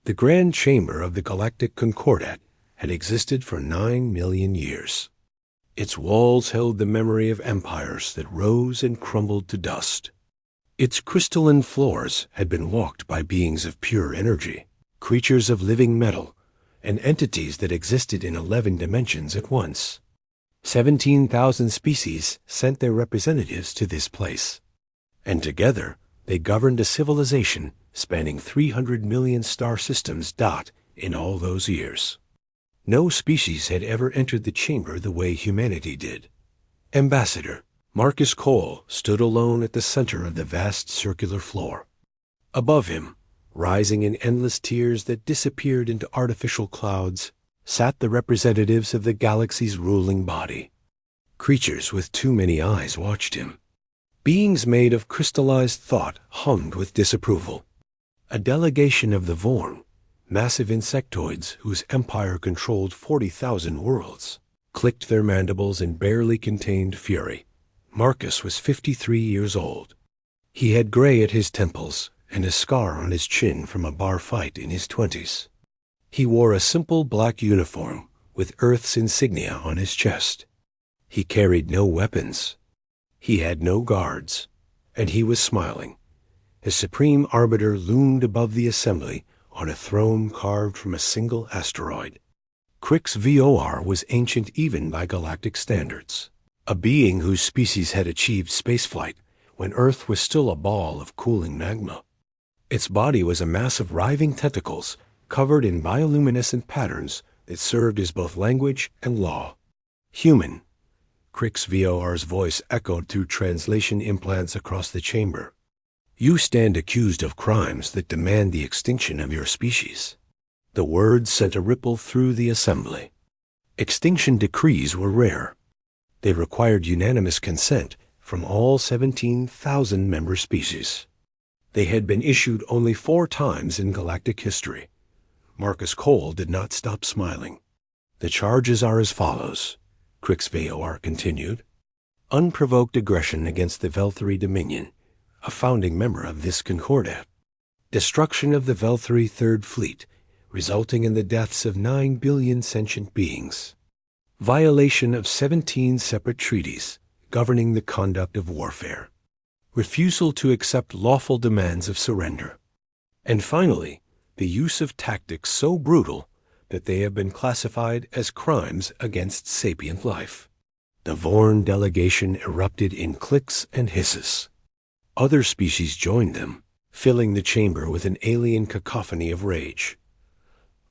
The grand chamber of the Galactic Concordat had existed for 9 million years. Its walls held the memory of empires that rose and crumbled to dust. Its crystalline floors had been walked by beings of pure energy, creatures of living metal, and entities that existed in 11 dimensions at once. 17,000 species sent their representatives to this place, and together they governed a civilization spanning 300 million star systems in all those years. No species had ever entered the chamber the way humanity did. Ambassador Marcus Cole stood alone at the center of the vast circular floor. Above him, rising in endless tiers that disappeared into artificial clouds, sat the representatives of the galaxy's ruling body. Creatures with too many eyes watched him. Beings made of crystallized thought hummed with disapproval. A delegation of the Vorn, massive insectoids whose empire controlled 40,000 worlds, clicked their mandibles in barely contained fury. Marcus was 53 years old. He had gray at his temples and a scar on his chin from a bar fight in his 20s. He wore a simple black uniform with Earth's insignia on his chest. He carried no weapons. He had no guards, and he was smiling. His supreme arbiter loomed above the assembly on a throne carved from a single asteroid. Crix VOR was ancient even by galactic standards, a being whose species had achieved spaceflight when Earth was still a ball of cooling magma. Its body was a mass of writhing tentacles covered in bioluminescent patterns that served as both language and law. Human. Crix VOR's voice echoed through translation implants across the chamber. You stand accused of crimes that demand the extinction of your species. The words sent a ripple through the assembly. Extinction decrees were rare. They required unanimous consent from all 17,000 member species. They had been issued only 4 times in galactic history. Marcus Cole did not stop smiling. The charges are as follows, Crix VOR continued. Unprovoked aggression against the Velthari Dominion, a founding member of this Concordat. Destruction of the Velthari Third Fleet, resulting in the deaths of 9 billion sentient beings. Violation of 17 separate treaties governing the conduct of warfare. Refusal to accept lawful demands of surrender. And finally, the use of tactics so brutal that they have been classified as crimes against sapient life. The Vorn delegation erupted in clicks and hisses. Other species joined them, filling the chamber with an alien cacophony of rage.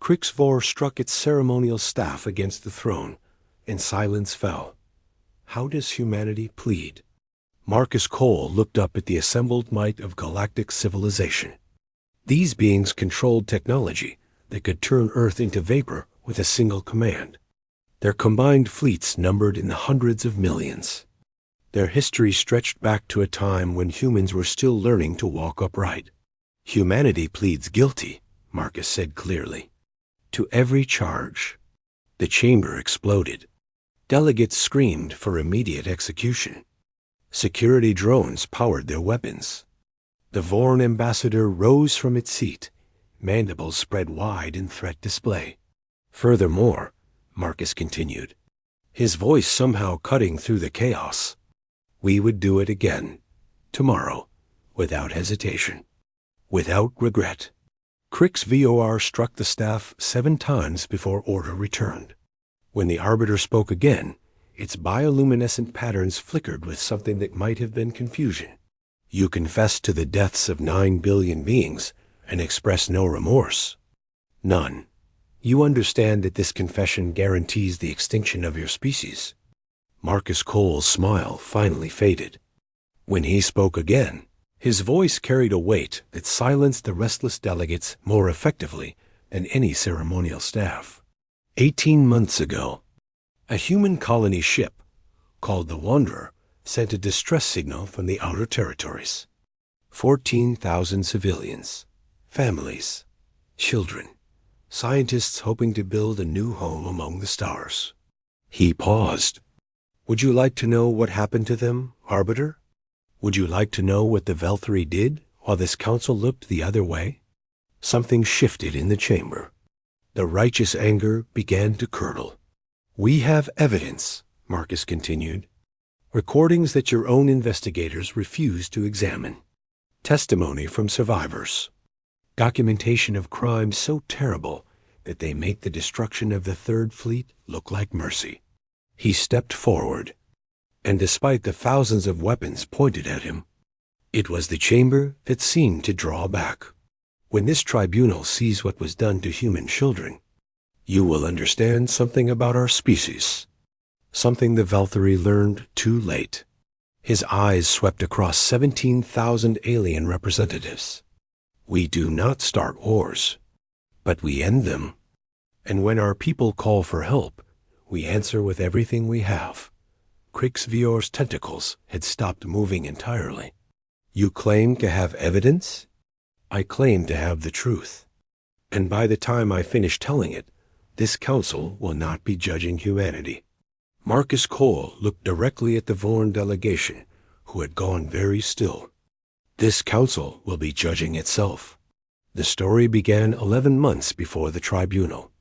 Crix VOR struck its ceremonial staff against the throne, and silence fell. How does humanity plead? Marcus Cole looked up at the assembled might of galactic civilization. These beings controlled technology that could turn Earth into vapor with a single command. Their combined fleets numbered in the hundreds of millions. Their history stretched back to a time when humans were still learning to walk upright. Humanity pleads guilty, Marcus said clearly, to every charge. The chamber exploded. Delegates screamed for immediate execution. Security drones powered their weapons. The Vorn ambassador rose from its seat, mandibles spread wide in threat display. Furthermore, Marcus continued, his voice somehow cutting through the chaos, we would do it again, tomorrow, without hesitation, without regret. Crix VOR struck the staff 7 times before order returned. When the arbiter spoke again, its bioluminescent patterns flickered with something that might have been confusion. You confess to the deaths of 9 billion beings and express no remorse. None. You understand that this confession guarantees the extinction of your species. Marcus Cole's smile finally faded. When he spoke again, his voice carried a weight that silenced the restless delegates more effectively than any ceremonial staff. 18 months ago, a human colony ship called the Wanderer sent a distress signal from the outer territories. 14,000 civilians, families, children, scientists hoping to build a new home among the stars. He paused. Would you like to know what happened to them, Arbiter? Would you like to know what the Velthari did while this council looked the other way? Something shifted in the chamber. The righteous anger began to curdle. "We have evidence," Marcus continued. "Recordings that your own investigators refused to examine. Testimony from survivors. Documentation of crimes so terrible that they make the destruction of the Third Fleet look like mercy." He stepped forward, and despite the thousands of weapons pointed at him, it was the chamber that seemed to draw back. "When this tribunal sees what was done to human children, you will understand something about our species. Something the Velthari learned too late." His eyes swept across 17,000 alien representatives. "We do not start wars, but we end them. And when our people call for help, we answer with everything we have." Krixvior's tentacles had stopped moving entirely. "You claim to have evidence?" "I claim to have the truth. And by the time I finish telling it, this council will not be judging humanity." Marcus Cole looked directly at the Vorn delegation, who had gone very still. "This council will be judging itself." The story began 11 months before the tribunal.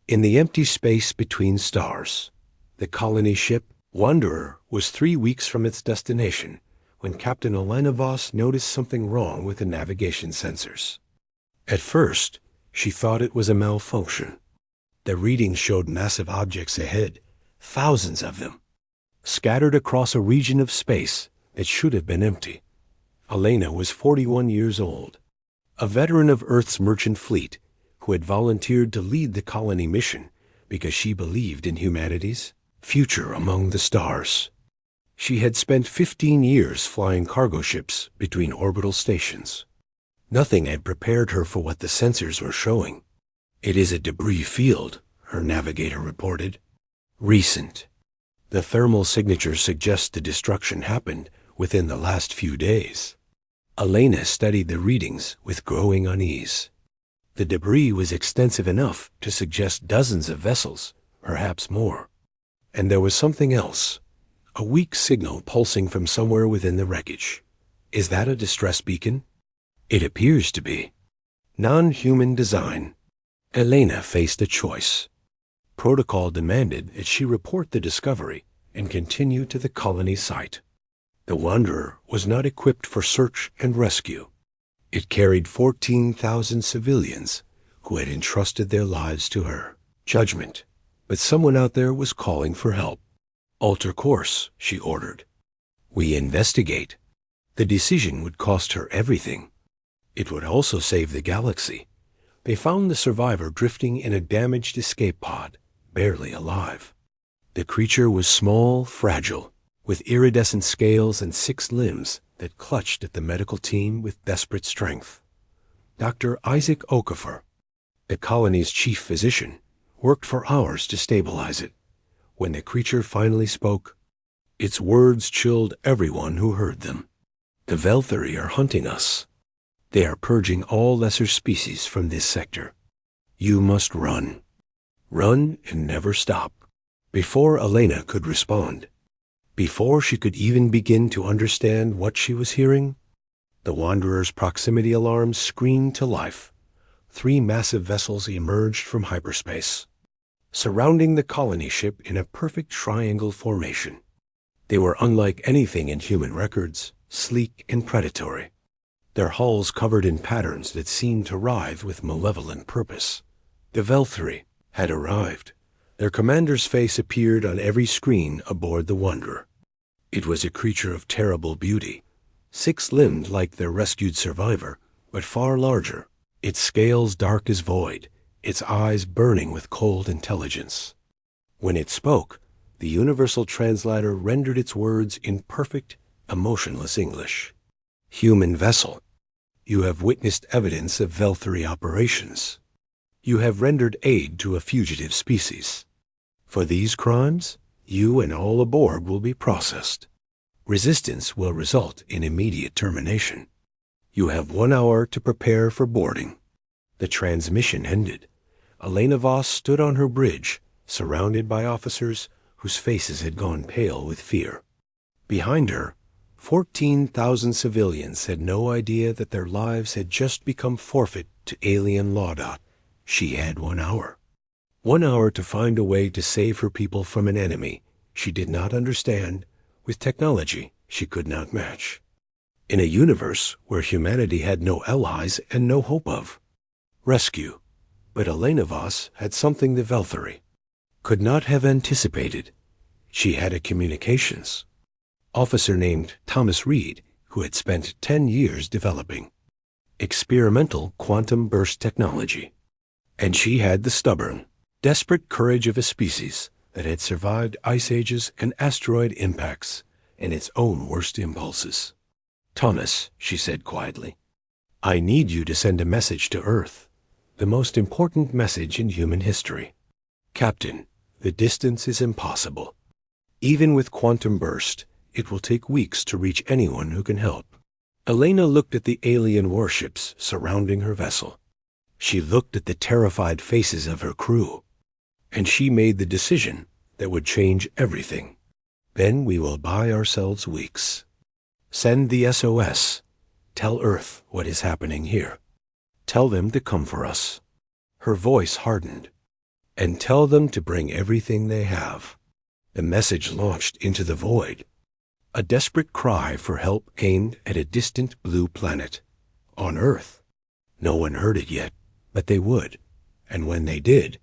In the empty space between stars, the colony ship Wanderer was 3 weeks from its destination when Captain Elena Voss noticed something wrong with the navigation sensors. At first, she thought it was a malfunction. The readings showed massive objects ahead, thousands of them, scattered across a region of space that should have been empty. Elena was 41 years old, a veteran of Earth's merchant fleet who had volunteered to lead the colony mission because she believed in humanity's future among the stars. She had spent 15 years flying cargo ships between orbital stations. Nothing had prepared her for what the sensors were showing. "It is a debris field," her navigator reported. "Recent. The thermal signatures suggest the destruction happened within the last few days." Elena studied the readings with growing unease. The debris was extensive enough to suggest dozens of vessels, perhaps more. And there was something else, a weak signal pulsing from somewhere within the wreckage. "Is that a distress beacon?" "It appears to be. Non-human design." Elena faced a choice. Protocol demanded that she report the discovery and continue to the colony site. The Wanderer was not equipped for search and rescue. It carried 14,000 civilians who had entrusted their lives to her. Judgment. But someone out there was calling for help. "Alter course," she ordered. "We investigate." The decision would cost her everything. It would also save the galaxy. They found the survivor drifting in a damaged escape pod, barely alive. The creature was small, fragile, with iridescent scales and 6 limbs that clutched at the medical team with desperate strength. Dr. Isaac Okafor, the colony's chief physician, worked for hours to stabilize it. When the creature finally spoke, its words chilled everyone who heard them. "The Velthari are hunting us. They are purging all lesser species from this sector. You must run. Run and never stop." Before Elena could respond, before she could even begin to understand what she was hearing, the Wanderer's proximity alarms screamed to life. 3 massive vessels emerged from hyperspace, surrounding the colony ship in a perfect triangle formation. They were unlike anything in human records, sleek and predatory, their hulls covered in patterns that seemed to writhe with malevolent purpose. The Velthari had arrived. Their commander's face appeared on every screen aboard the Wanderer. It was a creature of terrible beauty, 6-limbed like their rescued survivor, but far larger, its scales dark as void, its eyes burning with cold intelligence. When it spoke, the universal translator rendered its words in perfect, emotionless English. "Human vessel, you have witnessed evidence of Velthari operations. You have rendered aid to a fugitive species. For these crimes, you and all aboard will be processed. Resistance will result in immediate termination. You have 1 hour to prepare for boarding." The transmission ended. Elena Voss stood on her bridge, surrounded by officers whose faces had gone pale with fear. Behind her, 14,000 civilians had no idea that their lives had just become forfeit to alien law. She had 1 hour. 1 hour to find a way to save her people from an enemy she did not understand, with technology she could not match. In a universe where humanity had no allies and no hope of rescue. But Elena Voss had something the Velthari could not have anticipated. She had a communications officer named Thomas Reed, who had spent 10 years developing experimental quantum burst technology. And she had the stubborn, desperate courage of a species that had survived ice ages and asteroid impacts and its own worst impulses. "Thomas," she said quietly, "I need you to send a message to Earth, the most important message in human history. Captain, the distance is impossible. Even with quantum burst, it will take weeks to reach anyone who can help." Elena looked at the alien warships surrounding her vessel. She looked at the terrified faces of her crew, and she made the decision that would change everything. "Then we will buy ourselves weeks. Send the SOS. Tell Earth what is happening here. Tell them to come for us." Her voice hardened. "And tell them to bring everything they have." The message launched into the void. A desperate cry for help aimed at a distant blue planet. On Earth. No one heard it yet, but they would. And when they did,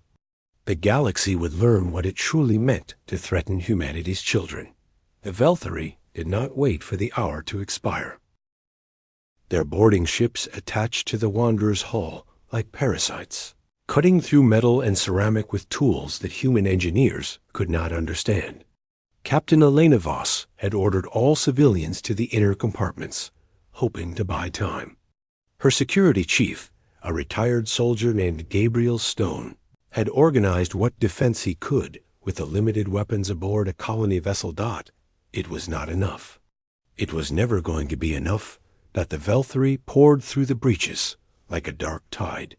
the galaxy would learn what it truly meant to threaten humanity's children. The Velthari did not wait for the hour to expire. Their boarding ships attached to the Wanderer's hull like parasites, cutting through metal and ceramic with tools that human engineers could not understand. Captain Elena Voss had ordered all civilians to the inner compartments, hoping to buy time. Her security chief, a retired soldier named Gabriel Stone, had organized what defense he could with the limited weapons aboard a colony vessel. It was not enough. It was never going to be enough that the Velthari poured through the breaches like a dark tide.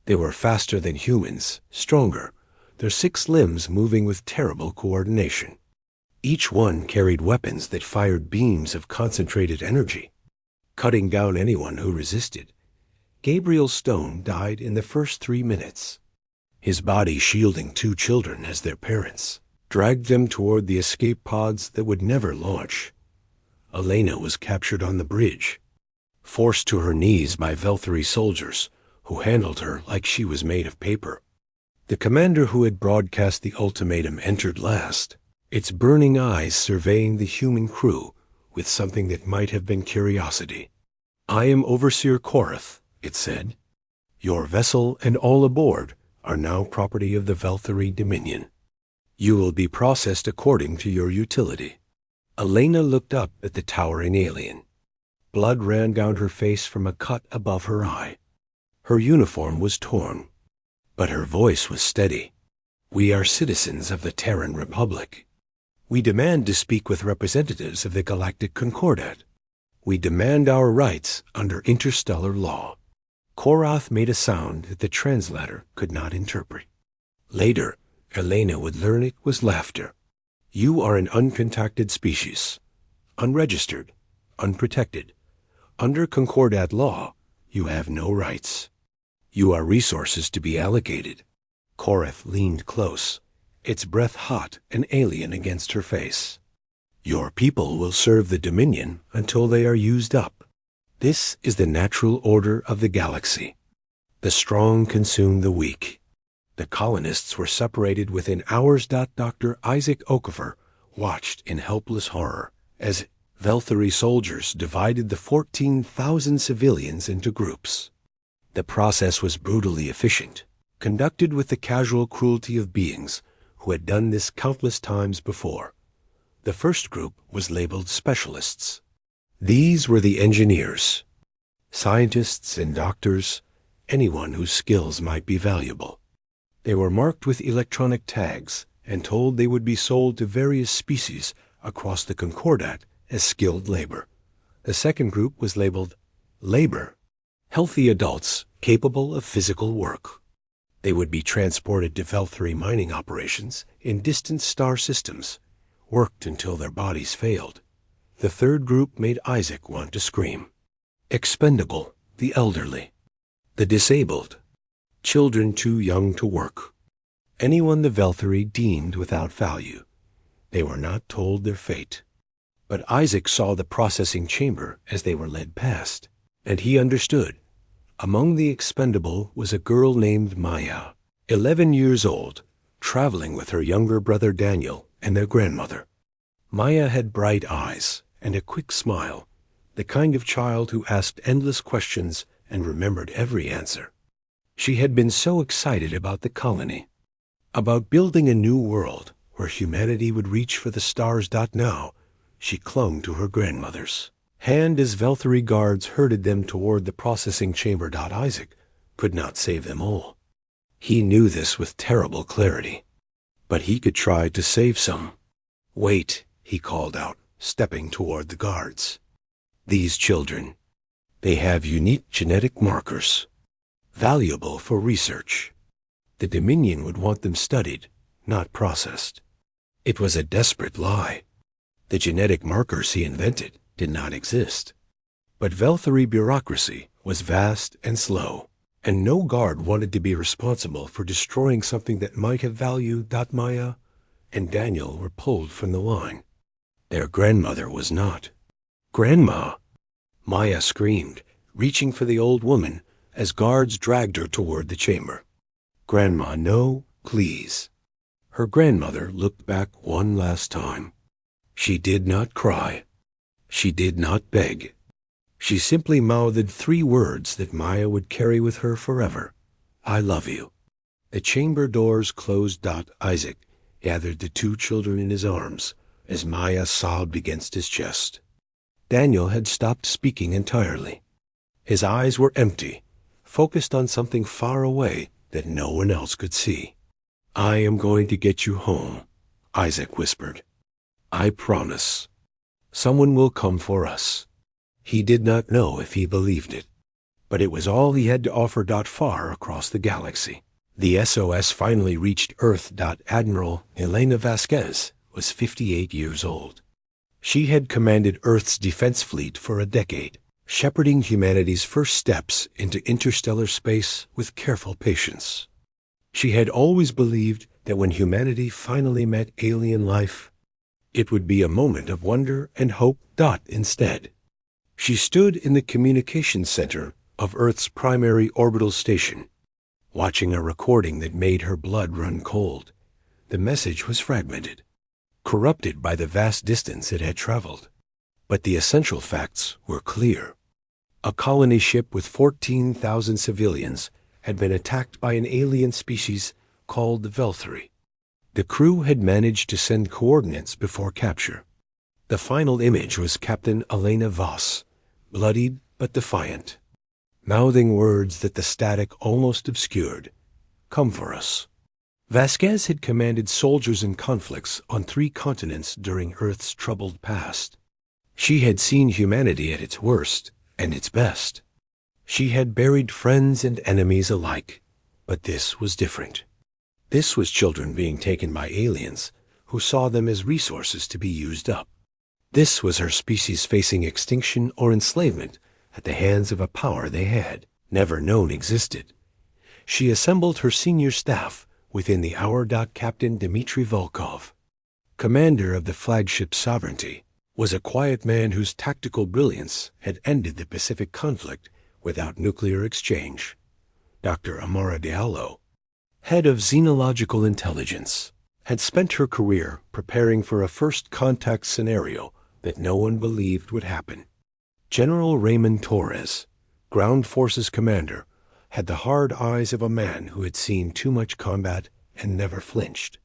They were faster than humans, stronger, their 6 limbs moving with terrible coordination. Each one carried weapons that fired beams of concentrated energy, cutting down anyone who resisted. Gabriel Stone died in the first 3 minutes. His body, shielding 2 children as their parents, dragged them toward the escape pods that would never launch. Elena was captured on the bridge, forced to her knees by Velthari soldiers who handled her like she was made of paper. The commander who had broadcast the ultimatum entered last, its burning eyes surveying the human crew with something that might have been curiosity. "I am Overseer Korath," it said. "Your vessel and all aboard are now property of the Velthari Dominion. You will be processed according to your utility." Elena looked up at the towering alien. Blood ran down her face from a cut above her eye. Her uniform was torn, but her voice was steady. "We are citizens of the Terran Republic. We demand to speak with representatives of the Galactic Concordat. We demand our rights under interstellar law." Korath made a sound that the translator could not interpret. Later, Elena would learn it was laughter. "You are an uncontacted species, unregistered, unprotected. Under Concordat law, you have no rights. You are resources to be allocated." Korath leaned close, its breath hot and alien against her face. "Your people will serve the Dominion until they are used up. This is the natural order of the galaxy. The strong consume the weak." The colonists were separated within hours. Dr. Isaac Okafor watched in helpless horror as Velthari soldiers divided the 14,000 civilians into groups. The process was brutally efficient, conducted with the casual cruelty of beings who had done this countless times before. The first group was labeled specialists. These were the engineers, scientists and doctors, anyone whose skills might be valuable. They were marked with electronic tags and told they would be sold to various species across the Concordat as skilled labor. The second group was labeled labor, healthy adults capable of physical work. They would be transported to Velthari mining operations in distant star systems, worked until their bodies failed. The third group made Isaac want to scream. Expendable, the elderly. the disabled, children too young to work, anyone the Velthari deemed without value. They were not told their fate. But Isaac saw the processing chamber as they were led past, and he understood. Among the expendable was a girl named Maya, 11 years old, traveling with her younger brother Daniel and their grandmother. Maya had bright eyes and a quick smile, the kind of child who asked endless questions and remembered every answer. She had been so excited about the colony, about building a new world where humanity would reach for the stars. Now, she clung to her grandmother's hand as Velthari guards herded them toward the processing chamber. Isaac could not save them all. He knew this with terrible clarity, but he could try to save some. "Wait," he called out, stepping toward the guards. "These children, they have unique genetic markers, valuable for research. The Dominion would want them studied, not processed." It was a desperate lie. The genetic markers he invented did not exist. But Velthari bureaucracy was vast and slow, and no guard wanted to be responsible for destroying something that might have value. Maya and Daniel were pulled from the line. Their grandmother was not. "Grandma!" Maya screamed, reaching for the old woman as guards dragged her toward the chamber. "Grandma, no, please." Her grandmother looked back one last time. She did not cry. She did not beg. She simply mouthed 3 words that Maya would carry with her forever. "I love you." The chamber doors closed. Isaac gathered the 2 children in his arms as Maya sobbed against his chest. Daniel had stopped speaking entirely. His eyes were empty, focused on something far away that no one else could see. "I am going to get you home," Isaac whispered. "I promise. Someone will come for us." He did not know if he believed it, but it was all he had to offer. Far across the galaxy, the SOS finally reached Earth. Admiral Elena Vasquez was 58 years old. She had commanded Earth's defense fleet for a decade, shepherding humanity's first steps into interstellar space with careful patience. She had always believed that when humanity finally met alien life, it would be a moment of wonder and hope. Instead, she stood in the communications center of Earth's primary orbital station, watching a recording that made her blood run cold. The message was fragmented, corrupted by the vast distance it had traveled. But the essential facts were clear. A colony ship with 14,000 civilians had been attacked by an alien species called the Velthari. The crew had managed to send coordinates before capture. The final image was Captain Elena Voss, bloodied but defiant, mouthing words that the static almost obscured. "Come for us." Vasquez had commanded soldiers in conflicts on 3 continents during Earth's troubled past. She had seen humanity at its worst and its best. She had buried friends and enemies alike, but this was different. This was children being taken by aliens who saw them as resources to be used up. This was her species facing extinction or enslavement at the hands of a power they had never known existed. She assembled her senior staff within the hour. Captain Dmitry Volkov, commander of the flagship Sovereignty, was a quiet man whose tactical brilliance had ended the Pacific conflict without nuclear exchange. Dr. Amara Diallo, head of xenological intelligence, had spent her career preparing for a first contact scenario that no one believed would happen. General Raymond Torres, ground forces commander, had the hard eyes of a man who had seen too much combat and never flinched.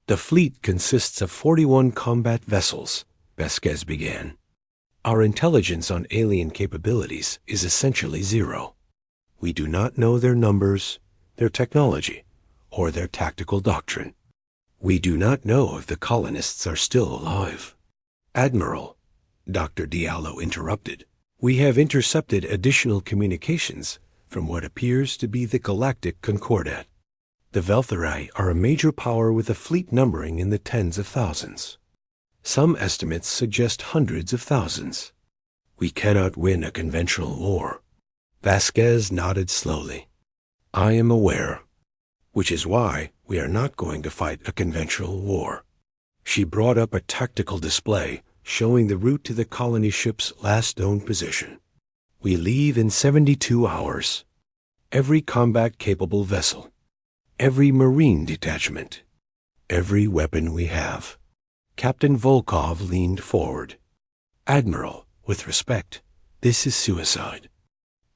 "The fleet consists of 41 combat vessels," Vasquez began. "Our intelligence on alien capabilities is essentially 0. We do not know their numbers, their technology, or their tactical doctrine. We do not know if the colonists are still alive." "Admiral," Dr. Diallo interrupted, "we have intercepted additional communications from what appears to be the Galactic Concordat. The Velthari are a major power with a fleet numbering in the tens of thousands. Some estimates suggest hundreds of thousands. We cannot win a conventional war." Vasquez nodded slowly. I am aware, which is why we are not going to fight a conventional war. She brought up a tactical display showing the route to the colony ship's last known position. We leave in 72 hours. Every combat-capable vessel, every marine detachment, every weapon we have. Captain Volkov leaned forward. Admiral, with respect, this is suicide.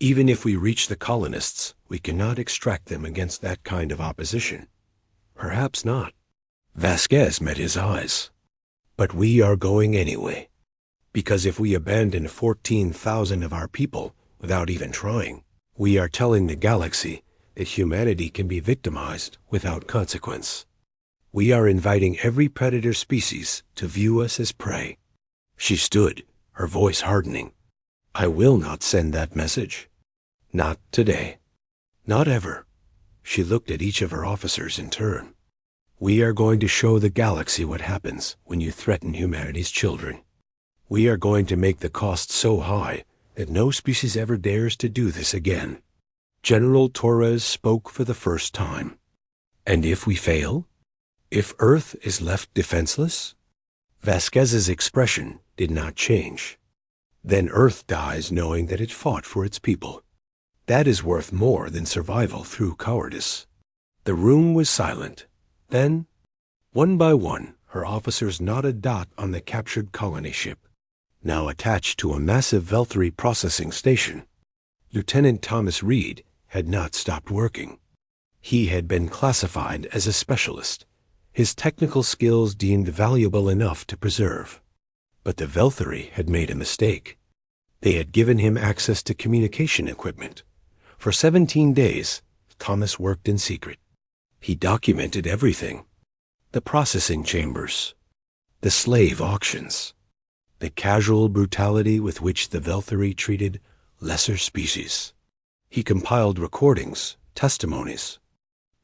Even if we reach the colonists, we cannot extract them against that kind of opposition. Perhaps not. Vasquez met his eyes. But we are going anyway. Because if we abandon 14,000 of our people without even trying, we are telling the galaxy that humanity can be victimized without consequence. We are inviting every predator species to view us as prey. She stood, her voice hardening. I will not send that message. Not today. Not ever. She looked at each of her officers in turn. We are going to show the galaxy what happens when you threaten humanity's children. We are going to make the cost so high that no species ever dares to do this again. General Torres spoke for the first time. And if we fail? If Earth is left defenseless? Vasquez's expression did not change. Then Earth dies knowing that it fought for its people. That is worth more than survival through cowardice. The room was silent. Then, one by one, her officers knotted a dot on the captured colony ship, now attached to a massive Veltri processing station. Lieutenant Thomas Reed had not stopped working. He had been classified as a specialist, his technical skills deemed valuable enough to preserve. But the Veltri had made a mistake. They had given him access to communication equipment. For 17 days, Thomas worked in secret. He documented everything. The processing chambers, the slave auctions, the casual brutality with which the Veltri treated lesser species. He compiled recordings, testimonies,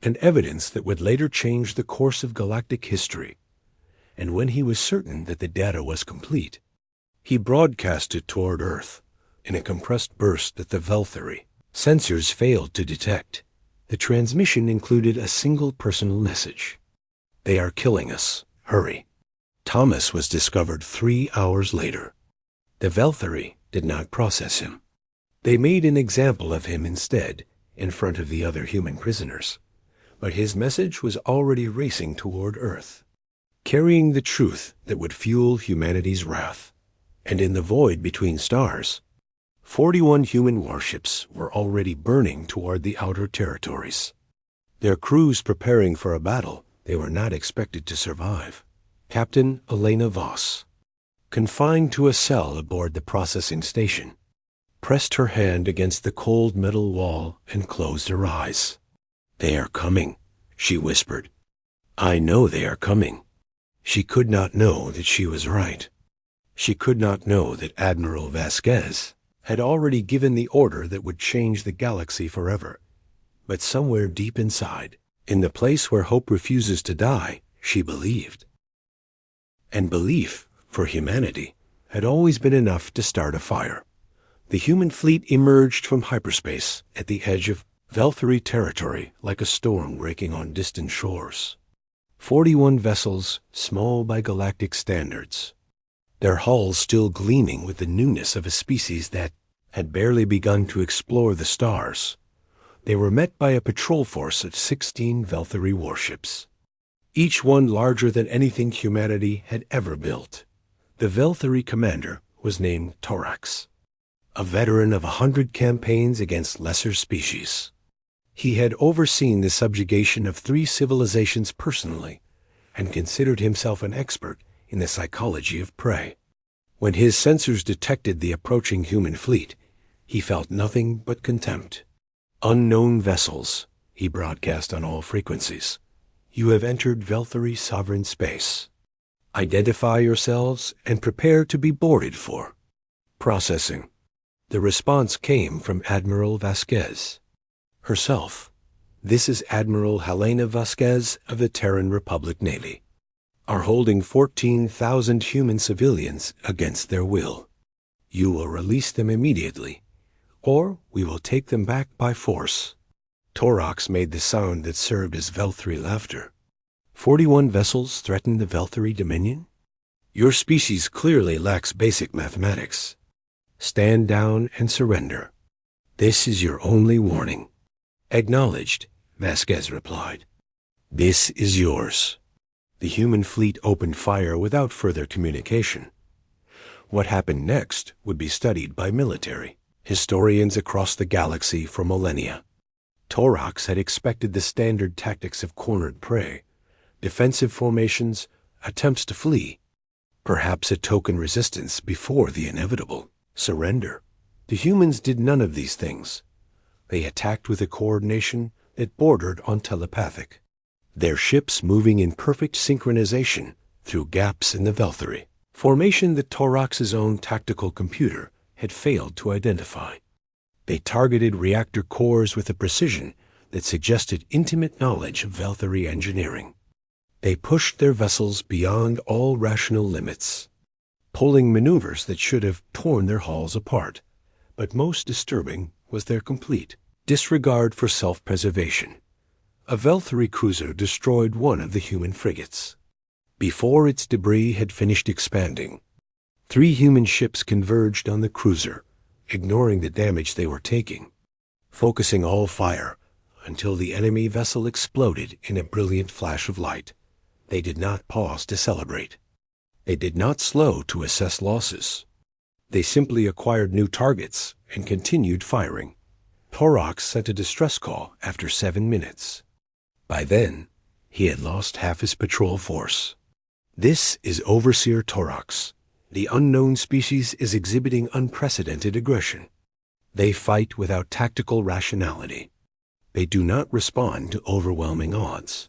and evidence that would later change the course of galactic history. And when he was certain that the data was complete, he broadcast it toward Earth in a compressed burst that the Veltri sensors failed to detect. The transmission included a single personal message. They are killing us. Hurry. Thomas was discovered 3 hours later. The Veltri did not process him. They made an example of him instead, in front of the other human prisoners. But his message was already racing toward Earth, carrying the truth that would fuel humanity's wrath. And in the void between stars, 41 human warships were already burning toward the outer territories. Their crews preparing for a battle they were not expected to survive. Captain Elena Voss, confined to a cell aboard the processing station, pressed her hand against the cold metal wall and closed her eyes. They are coming, she whispered. I know they are coming. She could not know that she was right. She could not know that Admiral Vasquez had already given the order that would change the galaxy forever. But somewhere deep inside, in the place where hope refuses to die, she believed. And belief, for humanity, had always been enough to start a fire. The human fleet emerged from hyperspace at the edge of Veltri territory like a storm breaking on distant shores. 41 vessels, small by galactic standards, their hulls still gleaming with the newness of a species that had barely begun to explore the stars. They were met by a patrol force of 16 Veltri warships, each one larger than anything humanity had ever built. The Veltri commander was named Torax, a veteran of 100 campaigns against lesser species. He had overseen the subjugation of 3 civilizations personally and considered himself an expert in the psychology of prey. When his sensors detected the approaching human fleet, he felt nothing but contempt. Unknown vessels, he broadcast on all frequencies. You have entered Veltri sovereign space. Identify yourselves and prepare to be boarded for. Processing. The response came from Admiral Vasquez herself. This is Admiral Helena Vasquez of the Terran Republic Navy. Are holding 14,000 human civilians against their will. You will release them immediately, or we will take them back by force." Torox made the sound that served as Velthri laughter. 41 vessels threaten the Velthri dominion? Your species clearly lacks basic mathematics. Stand down and surrender. This is your only warning. Acknowledged, Vasquez replied. This is yours. The human fleet opened fire without further communication. What happened next would be studied by military historians across the galaxy for millennia. Torox had expected the standard tactics of cornered prey, defensive formations, attempts to flee, perhaps a token resistance before the inevitable surrender. The humans did none of these things. They attacked with a coordination that bordered on telepathic, their ships moving in perfect synchronization through gaps in the Velthri, formation that Torox's own tactical computer had failed to identify. They targeted reactor cores with a precision that suggested intimate knowledge of Velthri engineering. They pushed their vessels beyond all rational limits, pulling maneuvers that should have torn their hulls apart. But most disturbing was their complete disregard for self-preservation. A Velthri cruiser destroyed one of the human frigates. Before its debris had finished expanding, 3 human ships converged on the cruiser, ignoring the damage they were taking, focusing all fire until the enemy vessel exploded in a brilliant flash of light. They did not pause to celebrate. They did not slow to assess losses. They simply acquired new targets and continued firing. Torox sent a distress call after 7 minutes. By then, he had lost half his patrol force. This is Overseer Torox. The unknown species is exhibiting unprecedented aggression. They fight without tactical rationality. They do not respond to overwhelming odds.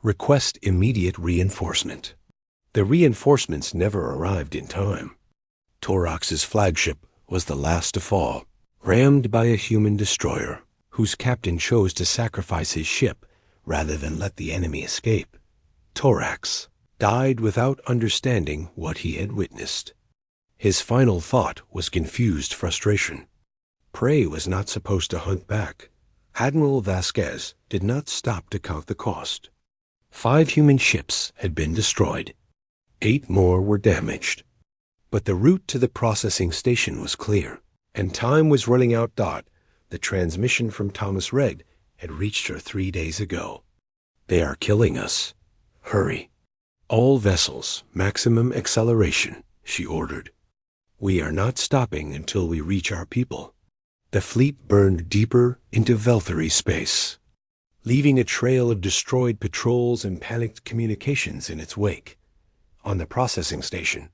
Request immediate reinforcement. The reinforcements never arrived in time. Torox's flagship was the last to fall, rammed by a human destroyer, whose captain chose to sacrifice his ship rather than let the enemy escape. Torox died without understanding what he had witnessed. His final thought was confused frustration. Prey was not supposed to hunt back. Admiral Vasquez did not stop to count the cost. 5 human ships had been destroyed. 8 more were damaged. But the route to the processing station was clear, and time was running out. The transmission from Thomas Red had reached her 3 days ago. They are killing us. Hurry. All vessels, maximum acceleration, she ordered. We are not stopping until we reach our people. The fleet burned deeper into Velthri space, leaving a trail of destroyed patrols and panicked communications in its wake. On the processing station,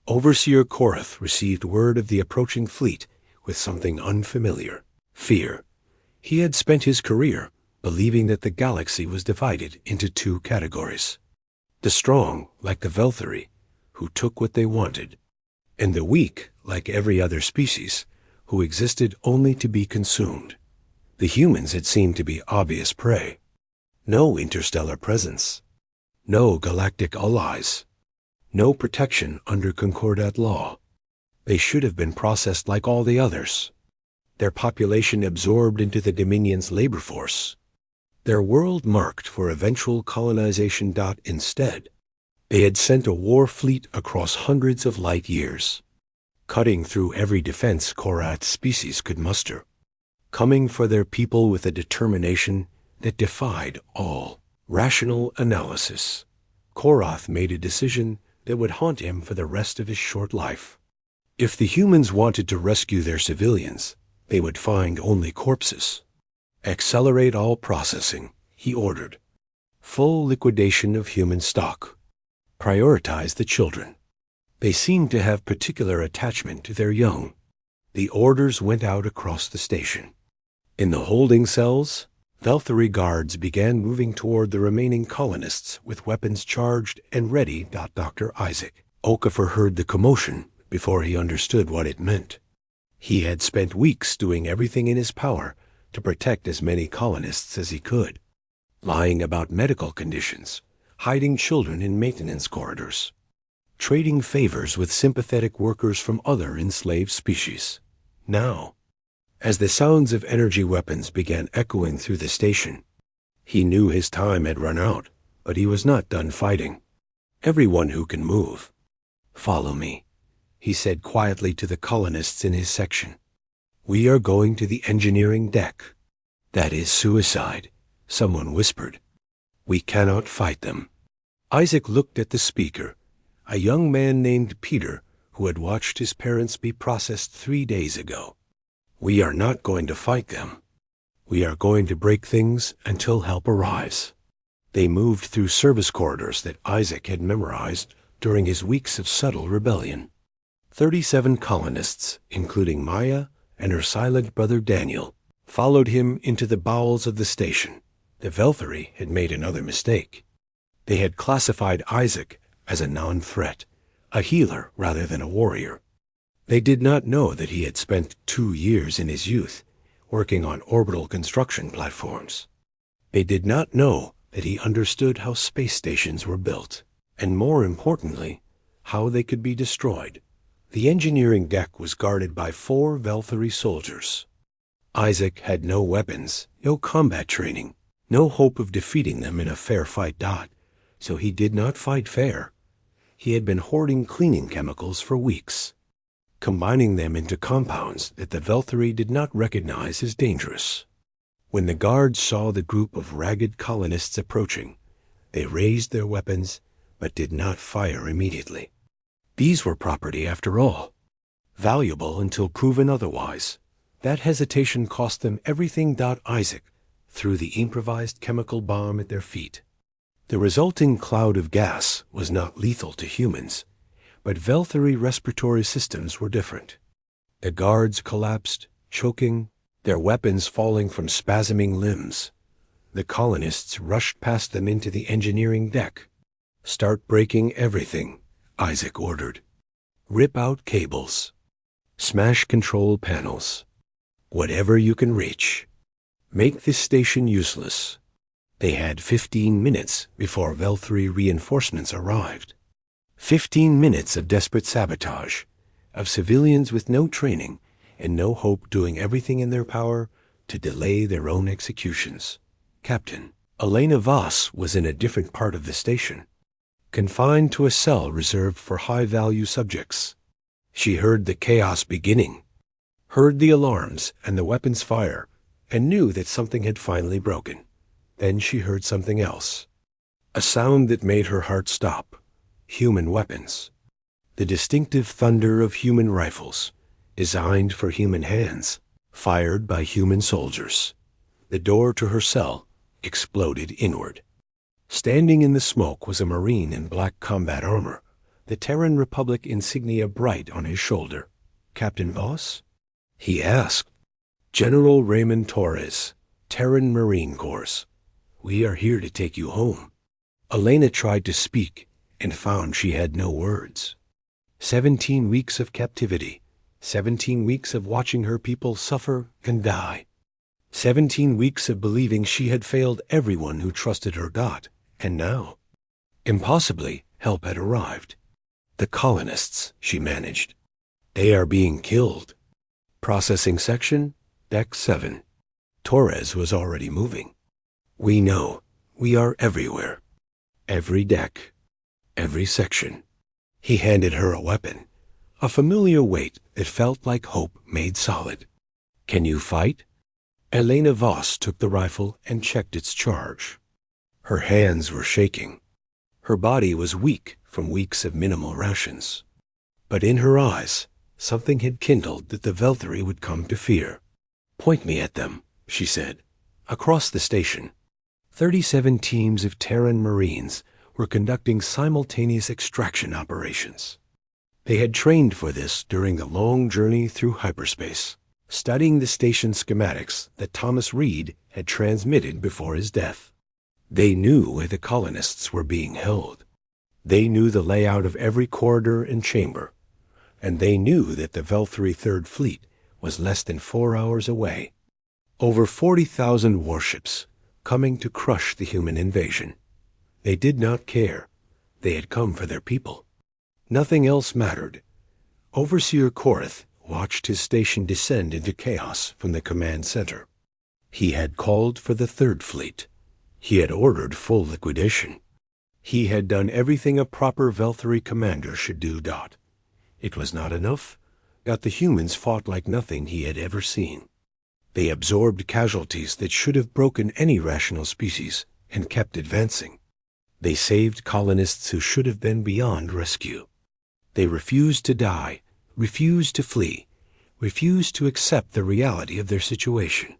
Overseer Korath received word of the approaching fleet with something unfamiliar: fear. He had spent his career believing that the galaxy was divided into 2 categories: the strong, like the Velthri, who took what they wanted, and the weak, like every other species, who existed only to be consumed. The humans had seemed to be obvious prey. No interstellar presence. No galactic allies. No protection under Concordat law. They should have been processed like all the others. Their population absorbed into the Dominion's labor force. Their world marked for eventual colonization. Instead, they had sent a war fleet across hundreds of light years, cutting through every defense Korath's species could muster, coming for their people with a determination that defied all rational analysis. Korath made a decision that would haunt him for the rest of his short life. If the humans wanted to rescue their civilians, they would find only corpses. Accelerate all processing, he ordered. Full liquidation of human stock. Prioritize the children. They seemed to have particular attachment to their young. The orders went out across the station. In the holding cells, Velthri guards began moving toward the remaining colonists with weapons charged and ready. Dr. Isaac Okafor heard the commotion before he understood what it meant. He had spent weeks doing everything in his power to protect as many colonists as he could, lying about medical conditions, hiding children in maintenance corridors, trading favors with sympathetic workers from other enslaved species. Now, As the sounds of energy weapons began echoing through the station, he knew his time had run out, but he was not done fighting. "Everyone who can move, follow me," he said quietly to the colonists in his section. "We are going to the engineering deck." "That is suicide," someone whispered. "We cannot fight them." Isaac looked at the speaker, a young man named Peter, who had watched his parents be processed 3 days ago. "We are not going to fight them. We are going to break things until help arrives." They moved through service corridors that Isaac had memorized during his weeks of subtle rebellion. 37 colonists, including Maya and her silent brother Daniel, followed him into the bowels of the station. The Velthari had made another mistake. They had classified Isaac as a non-threat, a healer rather than a warrior. They did not know that he had spent 2 years in his youth working on orbital construction platforms. They did not know that he understood how space stations were built, and more importantly, how they could be destroyed. The engineering deck was guarded by 4 Velthari soldiers. Isaac had no weapons, no combat training, no hope of defeating them in a fair fight. So he did not fight fair. He had been hoarding cleaning chemicals for weeks, combining them into compounds that the Velthari did not recognize as dangerous. When the guards saw the group of ragged colonists approaching, they raised their weapons but did not fire immediately. These were property after all, valuable until proven otherwise. That hesitation cost them everything. Isaac threw the improvised chemical bomb at their feet. The resulting cloud of gas was not lethal to humans, but Velthari respiratory systems were different. The guards collapsed, choking, their weapons falling from spasming limbs. The colonists rushed past them into the engineering deck. "Start breaking everything," Isaac ordered. "Rip out cables. Smash control panels. Whatever you can reach. Make this station useless." They had 15 minutes before Velthari reinforcements arrived. 15 minutes of desperate sabotage, of civilians with no training and no hope doing everything in their power to delay their own executions. Captain Elena Voss was in a different part of the station, confined to a cell reserved for high-value subjects. She heard the chaos beginning, heard the alarms and the weapons fire, and knew that something had finally broken. Then she heard something else, a sound that made her heart stop. Human weapons. The distinctive thunder of human rifles, designed for human hands, fired by human soldiers. The door to her cell exploded inward. Standing in the smoke was a Marine in black combat armor, the Terran Republic insignia bright on his shoulder. "Captain Voss?" he asked. "General Raymond Torres, Terran Marine Corps. We are here to take you home." Elena tried to speak and found she had no words. 17 weeks of captivity, 17 weeks of watching her people suffer and die, 17 weeks of believing she had failed everyone who trusted her. And now, impossibly, help had arrived. "The colonists," she managed. "They are being killed. Processing section, deck 7. Torres was already moving. "We know. We are everywhere. Every deck. Every section." He handed her a weapon, a familiar weight that felt like hope made solid. "Can you fight?" Elena Voss took the rifle and checked its charge. Her hands were shaking. Her body was weak from weeks of minimal rations. But in her eyes, something had kindled that the Velthari would come to fear. "Point me at them," she said. Across the station, 37 teams of Terran Marines were conducting simultaneous extraction operations. They had trained for this during the long journey through hyperspace, studying the station schematics that Thomas Reed had transmitted before his death. They knew where the colonists were being held. They knew the layout of every corridor and chamber, and they knew that the Velthari Third Fleet was less than 4 hours away. Over 40,000 warships coming to crush the human invasion. They did not care. They had come for their people. Nothing else mattered. Overseer Korath watched his station descend into chaos from the command center. He had called for the Third Fleet. He had ordered full liquidation. He had done everything a proper Velthary commander should do. It was not enough. The humans fought like nothing he had ever seen. They absorbed casualties that should have broken any rational species and kept advancing. They saved colonists who should have been beyond rescue. They refused to die, refused to flee, refused to accept the reality of their situation.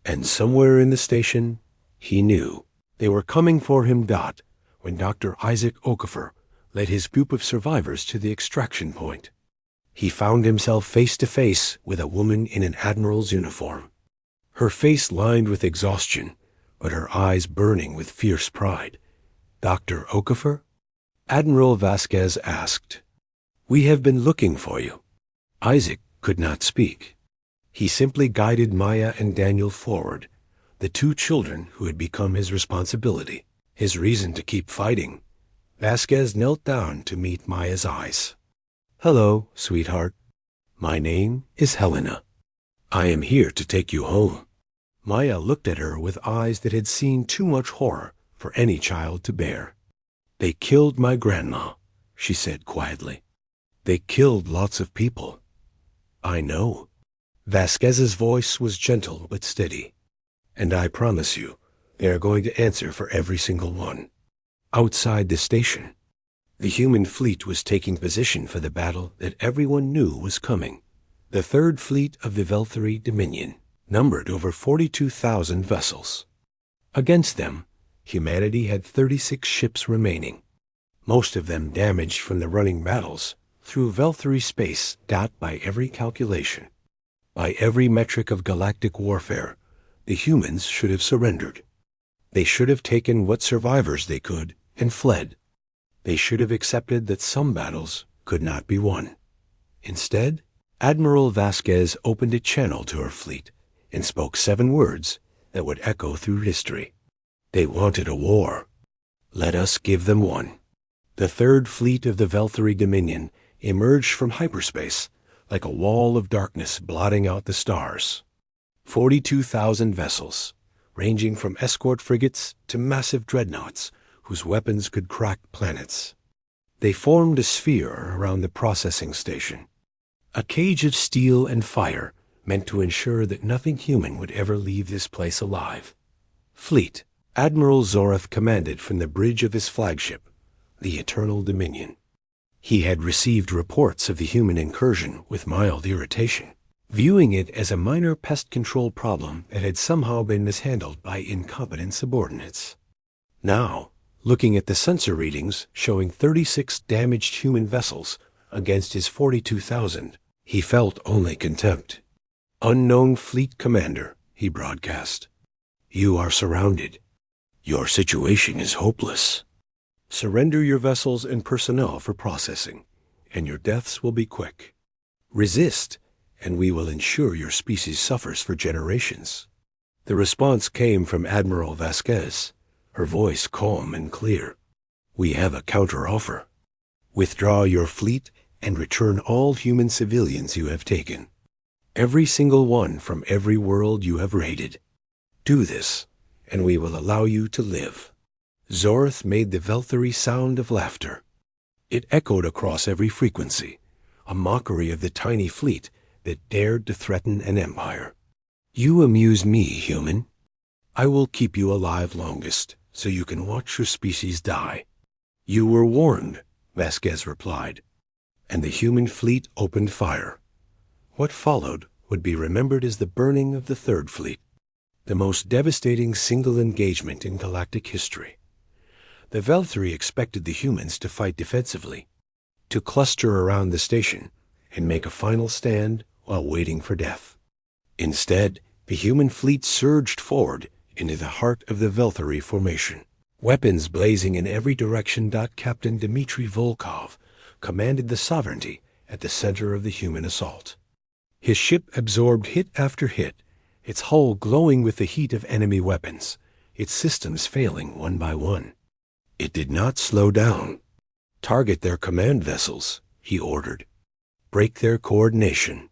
And somewhere in the station, he knew they were coming for him. When Dr. Isaac Okafor led his group of survivors to the extraction point, he found himself face to face with a woman in an admiral's uniform. Her face lined with exhaustion, but her eyes burning with fierce pride. "Dr. Okafor?" Admiral Vasquez asked. "We have been looking for you." Isaac could not speak. He simply guided Maya and Daniel forward, the two children who had become his responsibility, his reason to keep fighting. Vasquez knelt down to meet Maya's eyes. "Hello, sweetheart. My name is Helena. I am here to take you home." Maya looked at her with eyes that had seen too much horror for any child to bear. "They killed my grandma," she said quietly. "They killed lots of people." "I know." Vasquez's voice was gentle but steady. "And I promise you, they are going to answer for every single one." Outside the station, the human fleet was taking position for the battle that everyone knew was coming. The Third Fleet of the Velthary Dominion numbered over 42,000 vessels. Against them, humanity had 36 ships remaining, most of them damaged from the running battles through Velthary space. By every calculation, by every metric of galactic warfare, the humans should have surrendered. They should have taken what survivors they could and fled. They should have accepted that some battles could not be won. Instead, Admiral Vasquez opened a channel to her fleet and spoke 7 words that would echo through history. They wanted a war. Let us give them one. The Third Fleet of the Velthary Dominion emerged from hyperspace like a wall of darkness blotting out the stars. 42,000 vessels, ranging from escort frigates to massive dreadnoughts whose weapons could crack planets. They formed a sphere around the processing station, a cage of steel and fire meant to ensure that nothing human would ever leave this place alive. Fleet, Admiral Zorath commanded from the bridge of his flagship, the Eternal Dominion. He had received reports of the human incursion with mild irritation, viewing it as a minor pest control problem that had somehow been mishandled by incompetent subordinates. Now, looking at the sensor readings showing 36 damaged human vessels against his 42,000, he felt only contempt. "Unknown Fleet Commander," he broadcast. "You are surrounded. Your situation is hopeless. Surrender your vessels and personnel for processing, and your deaths will be quick. Resist, and we will ensure your species suffers for generations." The response came from Admiral Vasquez, her voice calm and clear. "We have a counteroffer. Withdraw your fleet and return all human civilians you have taken. Every single one from every world you have raided. Do this, and we will allow you to live." Zorath made the Velthary sound of laughter. It echoed across every frequency, a mockery of the tiny fleet that dared to threaten an empire. "You amuse me, human. I will keep you alive longest, so you can watch your species die." "You were warned," Vasquez replied, and the human fleet opened fire. What followed would be remembered as the burning of the Third Fleet, the most devastating single engagement in galactic history. The Velthary expected the humans to fight defensively, to cluster around the station and make a final stand while waiting for death. Instead, the human fleet surged forward into the heart of the Velthary formation, weapons blazing in every direction. Captain Dmitry Volkov commanded the sovereignty at the center of the human assault. His ship absorbed hit after hit, its hull glowing with the heat of enemy weapons, its systems failing one by one. It did not slow down. "Target their command vessels," he ordered. break their coordination.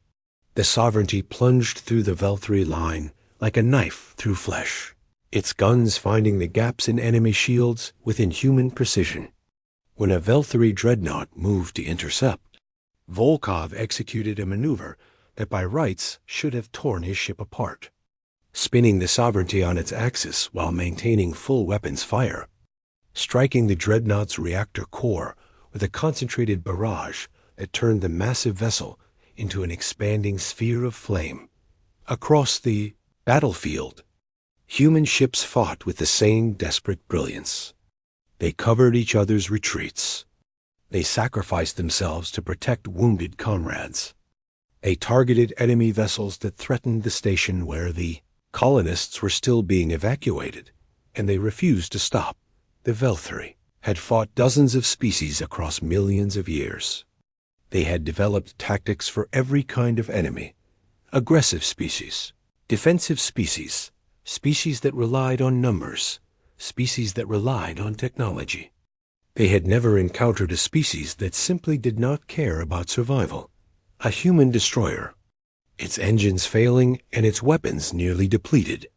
The Sovereignty plunged through the Velthri line like a knife through flesh, its guns finding the gaps in enemy shields with inhuman precision. When a Velthri dreadnought moved to intercept, Volkov executed a maneuver that by rights should have torn his ship apart, spinning the Sovereignty on its axis while maintaining full weapons fire, striking the dreadnought's reactor core with a concentrated barrage that turned the massive vessel into an expanding sphere of flame. Across the battlefield, human ships fought with the same desperate brilliance. They covered each other's retreats. They sacrificed themselves to protect wounded comrades. They targeted enemy vessels that threatened the station where the colonists were still being evacuated, and they refused to stop. The Velthri had fought dozens of species across millions of years. They had developed tactics for every kind of enemy: aggressive species, defensive species, species that relied on numbers, species that relied on technology. They had never encountered a species that simply did not care about survival. A human destroyer, its engines failing and its weapons nearly depleted,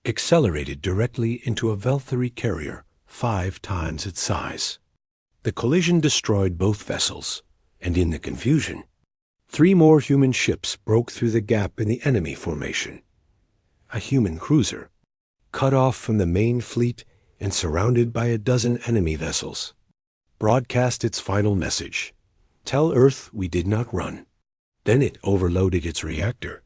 accelerated directly into a Velthri carrier 5 times its size. The collision destroyed both vessels, and in the confusion, 3 more human ships broke through the gap in the enemy formation. A human cruiser, cut off from the main fleet and surrounded by a dozen enemy vessels, broadcast its final message: "Tell Earth we did not run." Then it overloaded its reactor,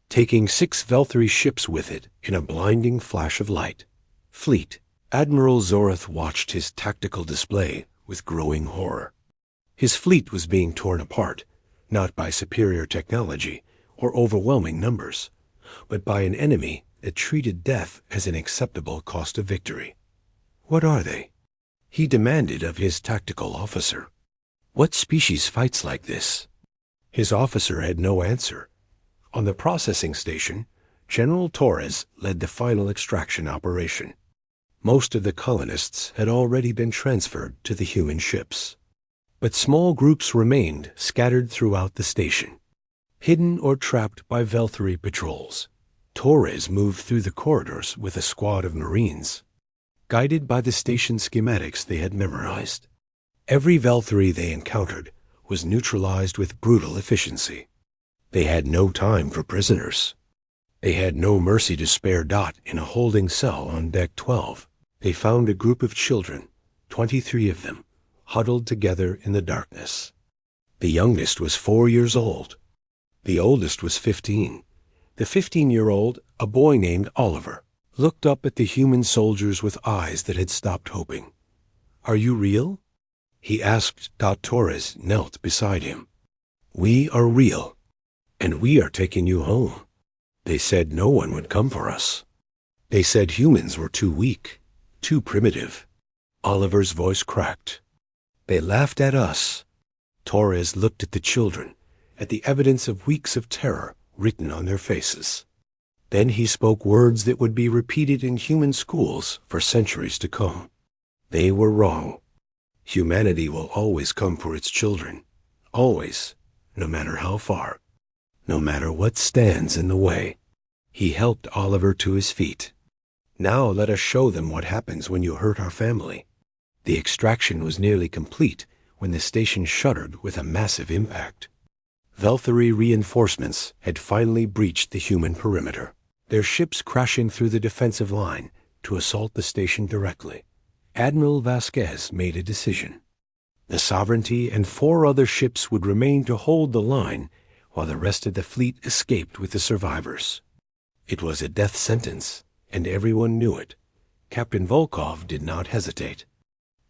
taking 6 Velthri ships with it in a blinding flash of light. Fleet Admiral Zorath watched his tactical display with growing horror. His fleet was being torn apart, not by superior technology or overwhelming numbers, but by an enemy that treated death as an acceptable cost of victory. What are they? He demanded of his tactical officer. What species fights like this? His officer had no answer. On the processing station, General Torres led the final extraction operation. Most of the colonists had already been transferred to the human ships, but small groups remained scattered throughout the station, hidden or trapped by Velthri patrols. Torres moved through the corridors with a squad of Marines, guided by the station schematics they had memorized. Every Velthri they encountered was neutralized with brutal efficiency. They had no time for prisoners. They had no mercy to spare Dot in a holding cell on Deck 12. They found a group of children, 23 of them, huddled together in the darkness. The youngest was 4 years old. The oldest was 15. The 15-year-old, a boy named Oliver, looked up at the human soldiers with eyes that had stopped hoping. "Are you real?" he asked. Torres knelt beside him. "We are real, and we are taking you home. They said no one would come for us. They said humans were too weak, too primitive." Oliver's voice cracked. "They laughed at us." Torres looked at the children, at the evidence of weeks of terror written on their faces. Then he spoke words that would be repeated in human schools for centuries to come. They were wrong. Humanity will always come for its children. Always, no matter how far, no matter what stands in the way. He helped Oliver to his feet. "Now let us show them what happens when you hurt our family." The extraction was nearly complete when the station shuddered with a massive impact. Velthri reinforcements had finally breached the human perimeter, their ships crashing through the defensive line to assault the station directly. Admiral Vasquez made a decision. The Sovereignty and 4 other ships would remain to hold the line while the rest of the fleet escaped with the survivors. It was a death sentence, and everyone knew it. Captain Volkov did not hesitate.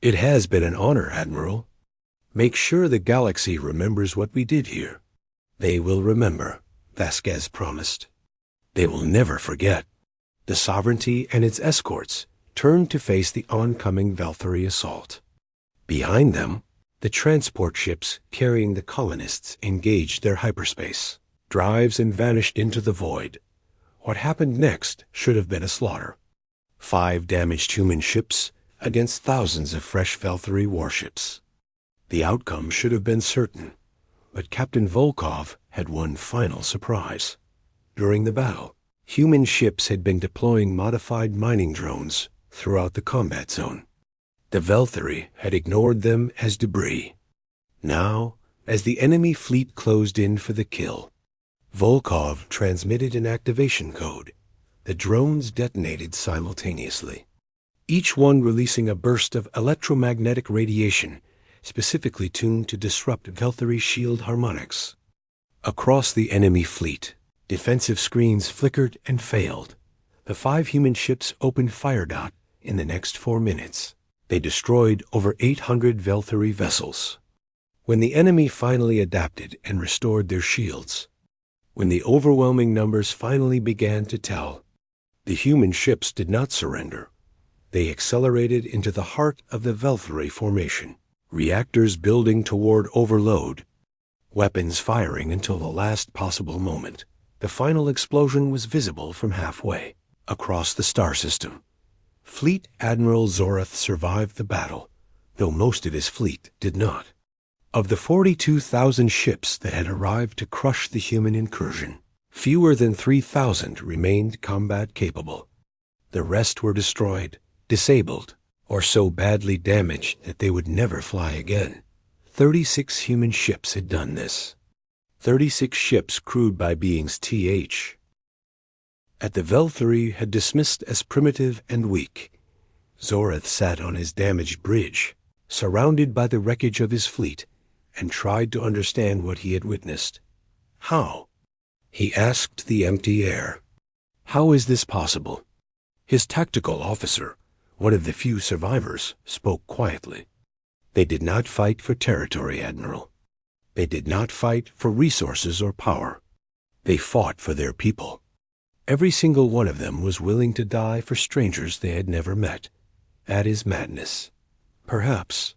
"It has been an honor, Admiral. Make sure the galaxy remembers what we did here." "They will remember," Vasquez promised. "They will never forget." The Sovereignty and its escorts turned to face the oncoming Velthri assault. Behind them, the transport ships carrying the colonists engaged their hyperspace drives and vanished into the void. What happened next should have been a slaughter. 5 damaged human ships against thousands of fresh Velthri warships. The outcome should have been certain. But Captain Volkov had one final surprise. During the battle, human ships had been deploying modified mining drones throughout the combat zone. The Velthari had ignored them as debris. Now, as the enemy fleet closed in for the kill, Volkov transmitted an activation code. The drones detonated simultaneously, each one releasing a burst of electromagnetic radiation specifically tuned to disrupt Velthari shield harmonics. Across the enemy fleet, defensive screens flickered and failed. The 5 human ships opened fire in the next 4 minutes. They destroyed over 800 Velthari vessels. When the enemy finally adapted and restored their shields, when the overwhelming numbers finally began to tell, the human ships did not surrender. They accelerated into the heart of the Velthari formation, reactors building toward overload, weapons firing until the last possible moment. The final explosion was visible from halfway across the star system. Fleet Admiral Zorath survived the battle, though most of his fleet did not. Of the 42,000 ships that had arrived to crush the human incursion, fewer than 3,000 remained combat capable. The rest were destroyed, disabled, or so badly damaged that they would never fly again. 36 human ships had done this. 36 ships crewed by beings at the Velthari had dismissed as primitive and weak. Zorath sat on his damaged bridge, surrounded by the wreckage of his fleet, and tried to understand what he had witnessed. How? He asked the empty air. How is this possible? His tactical officer, one of the few survivors, spoke quietly. They did not fight for territory, Admiral. They did not fight for resources or power. They fought for their people. Every single one of them was willing to die for strangers they had never met. That is madness. Perhaps.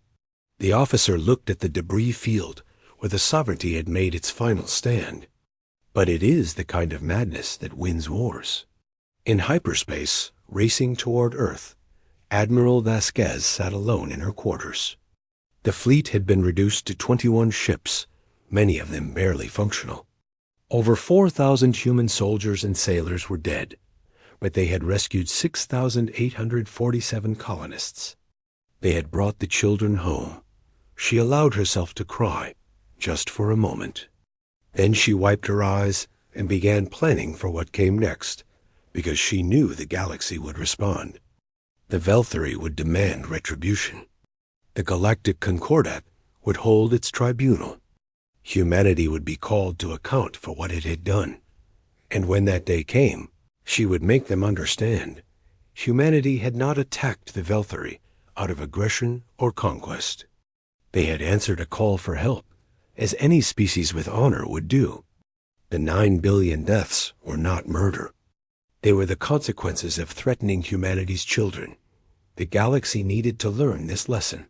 The officer looked at the debris field where the sovereignty had made its final stand. But it is the kind of madness that wins wars. In hyperspace, racing toward Earth, Admiral Vasquez sat alone in her quarters. The fleet had been reduced to 21 ships, many of them barely functional. Over 4,000 human soldiers and sailors were dead, but they had rescued 6,847 colonists. They had brought the children home. She allowed herself to cry, just for a moment. Then she wiped her eyes and began planning for what came next, because she knew the galaxy would respond. The Velthari would demand retribution. The Galactic Concordat would hold its tribunal. Humanity would be called to account for what it had done. And when that day came, she would make them understand. Humanity had not attacked the Velthari out of aggression or conquest. They had answered a call for help, as any species with honor would do. The 9 billion deaths were not murder. They were the consequences of threatening humanity's children. The galaxy needed to learn this lesson.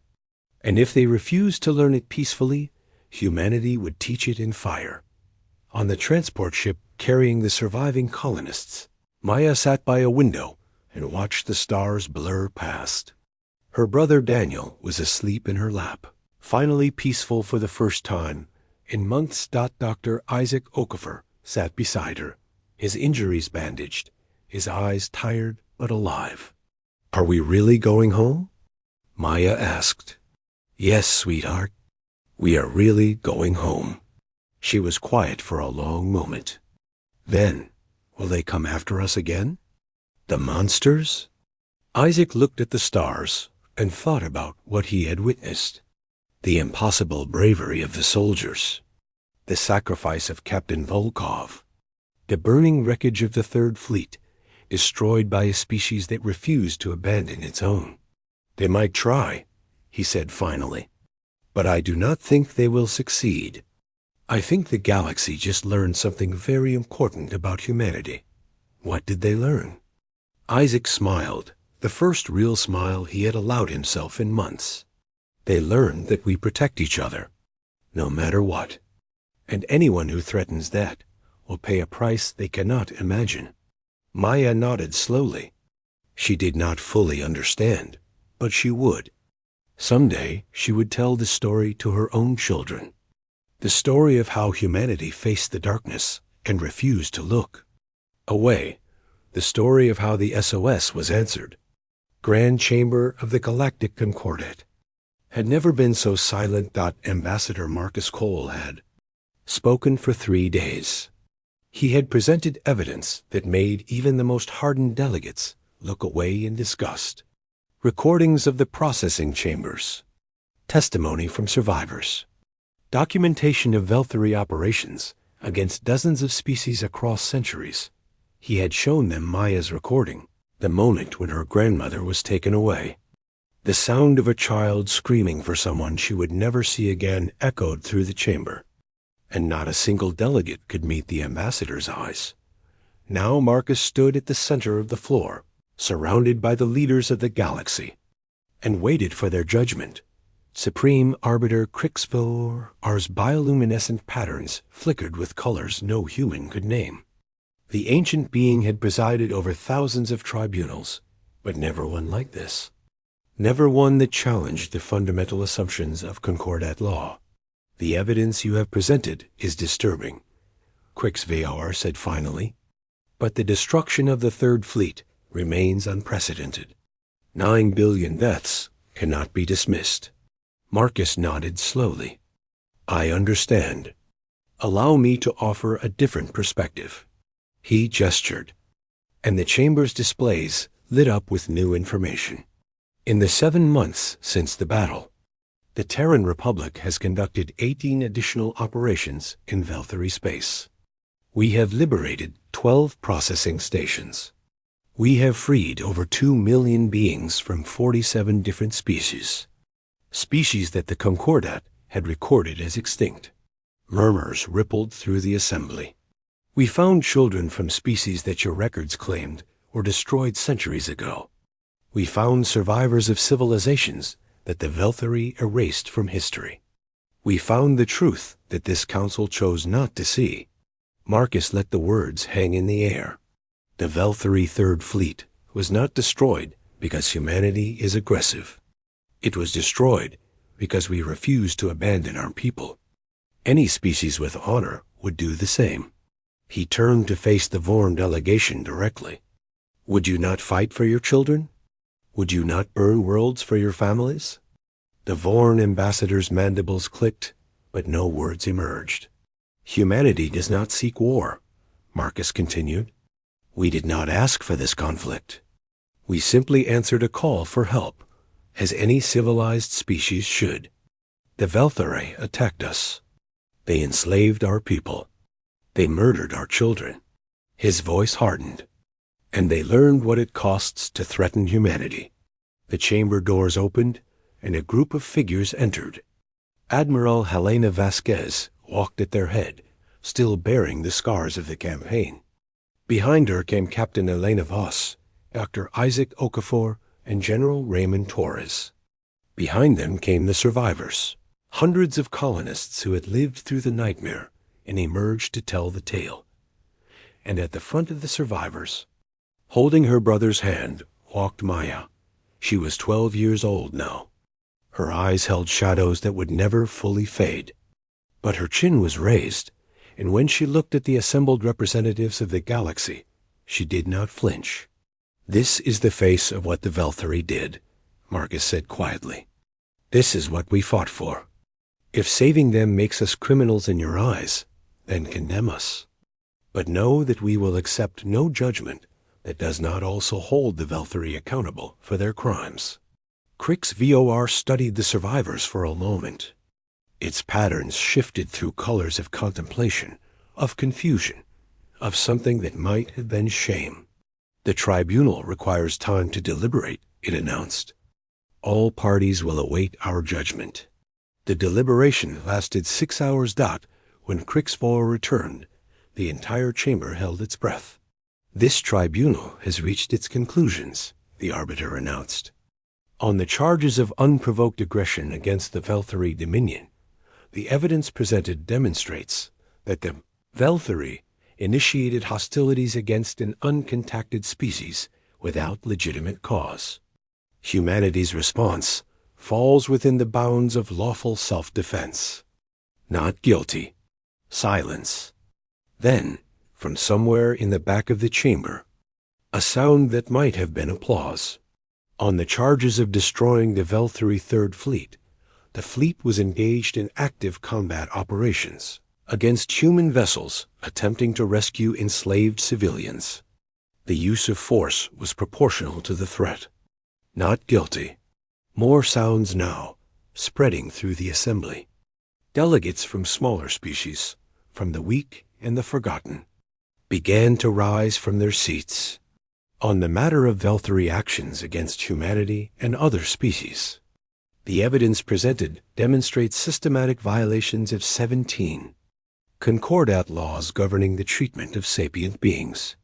And if they refused to learn it peacefully, humanity would teach it in fire. On the transport ship carrying the surviving colonists, Maya sat by a window and watched the stars blur past. Her brother Daniel was asleep in her lap, finally peaceful for the first time in months. Dr. Isaac Okafor sat beside her, his injuries bandaged, his eyes tired but alive. "Are we really going home?" Maya asked. "Yes, sweetheart. We are really going home." She was quiet for a long moment. "Then, will they come after us again? The monsters?" Isaac looked at the stars and thought about what he had witnessed. The impossible bravery of the soldiers, the sacrifice of Captain Volkov, the burning wreckage of the Third Fleet, destroyed by a species that refused to abandon its own. "They might try," he said finally, "but I do not think they will succeed. I think the galaxy just learned something very important about humanity." "What did they learn?" Isaac smiled, the first real smile he had allowed himself in months. "They learned that we protect each other, no matter what. And anyone who threatens that will pay a price they cannot imagine." Maya nodded slowly. She did not fully understand, but she would. Someday she would tell the story to her own children. The story of how humanity faced the darkness and refused to look away. The story of how the SOS was answered. Grand Chamber of the Galactic Concordat had never been so silent. Ambassador Marcus Cole had spoken for 3 days. He had presented evidence that made even the most hardened delegates look away in disgust. Recordings of the processing chambers, testimony from survivors, documentation of Velthary operations against dozens of species across centuries. He had shown them Maya's recording, the moment when her grandmother was taken away. The sound of a child screaming for someone she would never see again echoed through the chamber, and not a single delegate could meet the ambassador's eyes. Now Marcus stood at the center of the floor, surrounded by the leaders of the galaxy, and waited for their judgment. Supreme Arbiter Krixvor's bioluminescent patterns flickered with colors no human could name. The ancient being had presided over thousands of tribunals, but never one like this. Never one that challenged the fundamental assumptions of Concordat law. The evidence you have presented is disturbing, Krixvor said finally, but the destruction of the Third Fleet remains unprecedented. 9 billion deaths cannot be dismissed. Marcus nodded slowly. I understand. Allow me to offer a different perspective. He gestured, and the chamber's displays lit up with new information. In the 7 months since the battle, the Terran Republic has conducted 18 additional operations in Velthary space. We have liberated 12 processing stations. We have freed over 2 million beings from 47 different species. Species that the Concordat had recorded as extinct. Murmurs rippled through the assembly. We found children from species that your records claimed were destroyed centuries ago. We found survivors of civilizations that the Velthary erased from history. We found the truth that this council chose not to see. Marcus let the words hang in the air. The Velthary Third Fleet was not destroyed because humanity is aggressive. It was destroyed because we refused to abandon our people. Any species with honor would do the same. He turned to face the Vorn delegation directly. Would you not fight for your children? Would you not burn worlds for your families? The Vorn ambassador's mandibles clicked, but no words emerged. Humanity does not seek war, Marcus continued. We did not ask for this conflict. We simply answered a call for help, as any civilized species should. The Velthary attacked us. They enslaved our people. They murdered our children. His voice hardened. And they learned what it costs to threaten humanity. The chamber doors opened, and a group of figures entered. Admiral Helena Vasquez walked at their head, still bearing the scars of the campaign. Behind her came Captain Elena Voss, Dr. Isaac Okafor, and General Raymond Torres. Behind them came the survivors, hundreds of colonists who had lived through the nightmare and emerged to tell the tale. And at the front of the survivors, holding her brother's hand, walked Maya. She was 12 years old now. Her eyes held shadows that would never fully fade. But her chin was raised, and when she looked at the assembled representatives of the galaxy, she did not flinch. This is the face of what the Velthary did, Marcus said quietly. This is what we fought for. If saving them makes us criminals in your eyes, then condemn us. But know that we will accept no judgment that does not also hold the Velthary accountable for their crimes. Krixvor studied the survivors for a moment. Its patterns shifted through colors of contemplation, of confusion, of something that might have been shame. The tribunal requires time to deliberate, it announced. All parties will await our judgment. The deliberation lasted 6 hours. When Krixvor returned, the entire chamber held its breath. This tribunal has reached its conclusions, the arbiter announced. On the charges of unprovoked aggression against the Velthary Dominion, the evidence presented demonstrates that the Velthary initiated hostilities against an uncontacted species without legitimate cause. Humanity's response falls within the bounds of lawful self-defense. Not guilty. Silence. Then, from somewhere in the back of the chamber, a sound that might have been applause. On the charges of destroying the Velthary Third Fleet, the fleet was engaged in active combat operations against human vessels attempting to rescue enslaved civilians. The use of force was proportional to the threat. Not guilty. More sounds now, spreading through the assembly. Delegates from smaller species, from the weak and the forgotten, began to rise from their seats. On the matter of Velthary actions against humanity and other species, the evidence presented demonstrates systematic violations of 17 Concordat laws governing the treatment of sapient beings.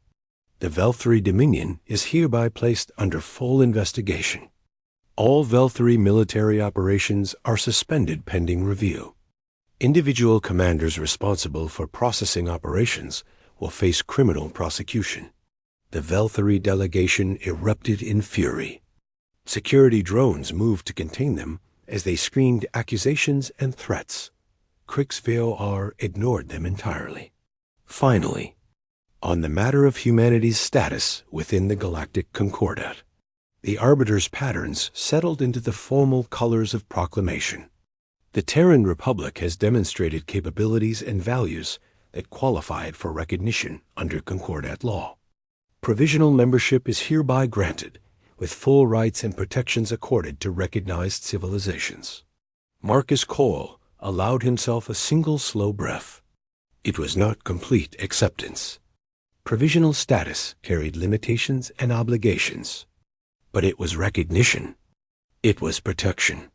The Velthary Dominion is hereby placed under full investigation. All Velthary military operations are suspended pending review. Individual commanders responsible for processing operations will face criminal prosecution. The Velthary delegation erupted in fury. Security drones moved to contain them as they screened accusations and threats. Crix VOR ignored them entirely. Finally, on the matter of humanity's status within the Galactic Concordat, the Arbiter's patterns settled into the formal colors of proclamation. The Terran Republic has demonstrated capabilities and values that qualify it for recognition under Concordat law. Provisional membership is hereby granted, with full rights and protections accorded to recognized civilizations. Marcus Cole allowed himself a single slow breath. It was not complete acceptance. Provisional status carried limitations and obligations. But it was recognition. It was protection.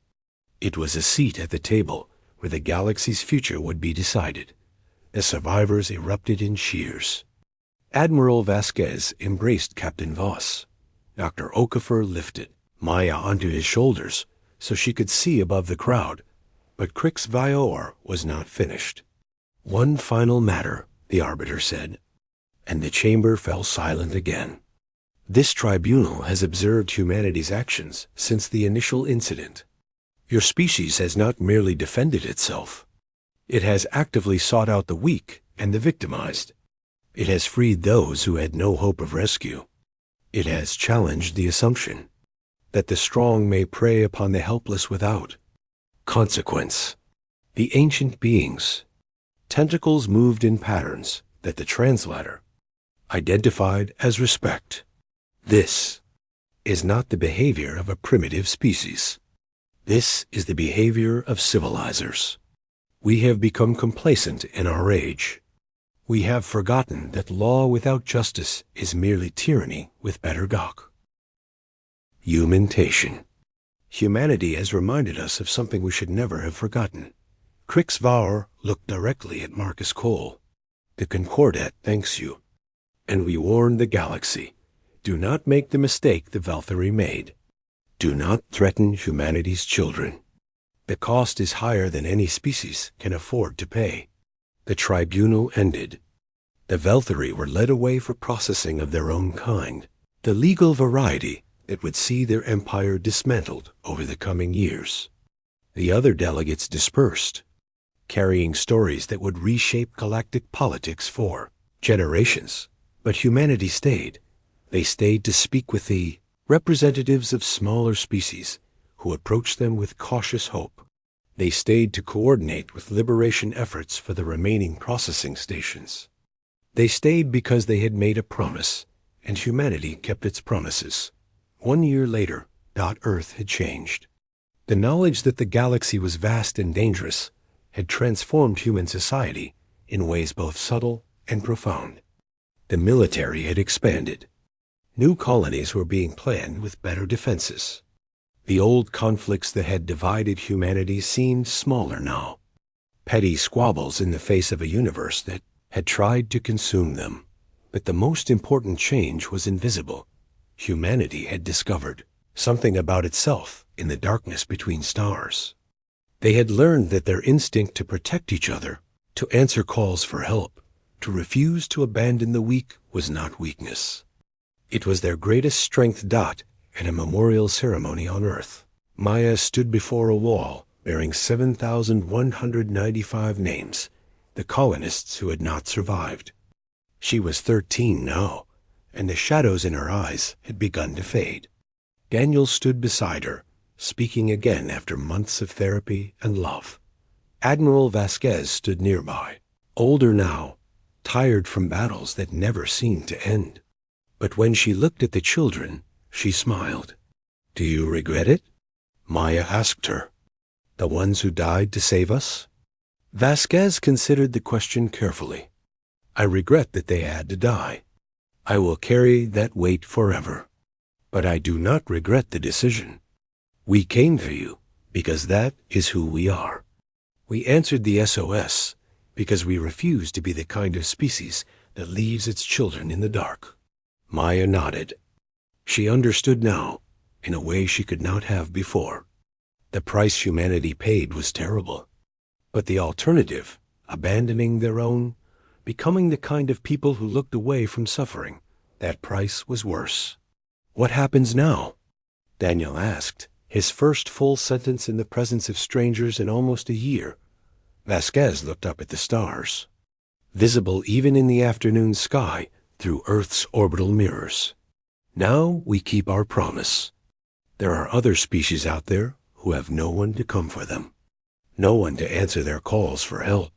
It was a seat at the table where the galaxy's future would be decided. The survivors erupted in cheers. Admiral Vasquez embraced Captain Voss. Dr. Okafor lifted Maya onto his shoulders so she could see above the crowd, but Crix VOR was not finished. One final matter, the Arbiter said, and the chamber fell silent again. This tribunal has observed humanity's actions since the initial incident. Your species has not merely defended itself. It has actively sought out the weak and the victimized. It has freed those who had no hope of rescue. It has challenged the assumption that the strong may prey upon the helpless without consequence. The ancient beings, tentacles moved in patterns that the translator identified as respect. This is not the behavior of a primitive species. This is the behavior of civilizers. We have become complacent in our age. We have forgotten that law without justice is merely tyranny with better gawk. Humantation. Humanity has reminded us of something we should never have forgotten. Crix VOR looked directly at Marcus Cole. The Concordat thanks you. And we warn the galaxy. Do not make the mistake the Velthary made. Do not threaten humanity's children. The cost is higher than any species can afford to pay. The tribunal ended. The Velthary were led away for processing of their own kind, the legal variety that would see their empire dismantled over the coming years. The other delegates dispersed, carrying stories that would reshape galactic politics for generations. But humanity stayed. They stayed to speak with the representatives of smaller species who approached them with cautious hope. They stayed to coordinate with liberation efforts for the remaining processing stations. They stayed because they had made a promise, and humanity kept its promises. 1 year later, Earth had changed. The knowledge that the galaxy was vast and dangerous had transformed human society in ways both subtle and profound. The military had expanded. New colonies were being planned with better defenses. The old conflicts that had divided humanity seemed smaller now. Petty squabbles in the face of a universe that had tried to consume them. But the most important change was invisible. Humanity had discovered something about itself in the darkness between stars. They had learned that their instinct to protect each other, to answer calls for help, to refuse to abandon the weak was not weakness. It was their greatest strength. In a memorial ceremony on Earth, Maya stood before a wall bearing 7,195 names, the colonists who had not survived. She was 13 now, and the shadows in her eyes had begun to fade. Daniel stood beside her, speaking again after months of therapy and love. Admiral Vasquez stood nearby, older now, tired from battles that never seemed to end. But when she looked at the children, she smiled. "Do you regret it?" Maya asked her. "The ones who died to save us?" Vasquez considered the question carefully. "I regret that they had to die. I will carry that weight forever. But I do not regret the decision. We came for you because that is who we are. We answered the SOS because we refuse to be the kind of species that leaves its children in the dark." Maya nodded. She understood now, in a way she could not have before. The price humanity paid was terrible. But the alternative, abandoning their own, becoming the kind of people who looked away from suffering, that price was worse. "What happens now?" Daniel asked, his first full sentence in the presence of strangers in almost a year. Vasquez looked up at the stars, visible even in the afternoon sky through Earth's orbital mirrors. "Now we keep our promise. There are other species out there who have no one to come for them, no one to answer their calls for help,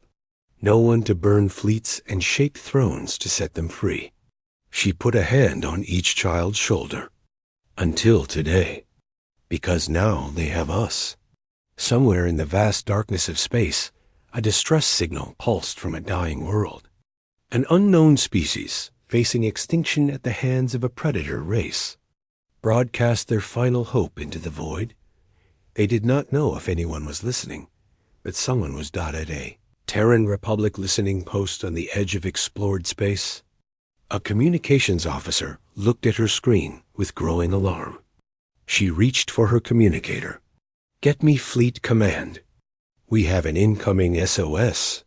no one to burn fleets and shake thrones to set them free." She put a hand on each child's shoulder. "Until today. Because now they have us." Somewhere in the vast darkness of space, a distress signal pulsed from a dying world. An unknown species, facing extinction at the hands of a predator race, broadcast their final hope into the void. They did not know if anyone was listening, but someone was dotted a Terran Republic listening post on the edge of explored space. A communications officer looked at her screen with growing alarm. She reached for her communicator. "Get me Fleet Command. We have an incoming SOS."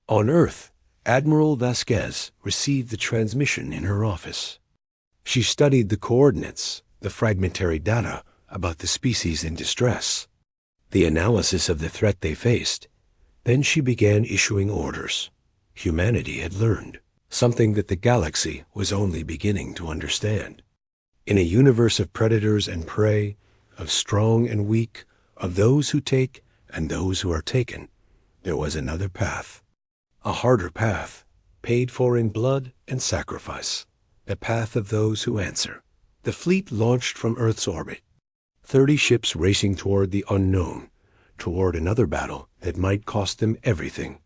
On Earth, Admiral Vasquez received the transmission in her office. She studied the coordinates, the fragmentary data about the species in distress, the analysis of the threat they faced. Then she began issuing orders. Humanity had learned, something that the galaxy was only beginning to understand. In a universe of predators and prey, of strong and weak, of those who take and those who are taken, there was another path. A harder path, paid for in blood and sacrifice. The path of those who answer. The fleet launched from Earth's orbit. 30 ships racing toward the unknown, toward another battle that might cost them everything.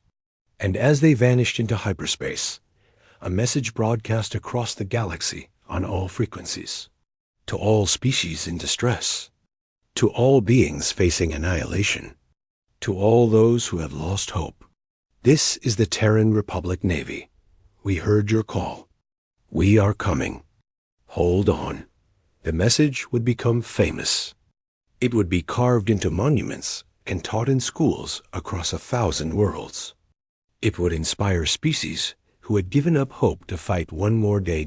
And as they vanished into hyperspace, a message broadcast across the galaxy on all frequencies. To all species in distress. To all beings facing annihilation. To all those who have lost hope. This is the Terran Republic Navy. We heard your call. We are coming. Hold on. The message would become famous. It would be carved into monuments and taught in schools across 1,000 worlds. It would inspire species who had given up hope to fight one more day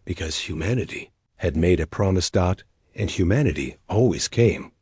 because humanity had made a promise and humanity always came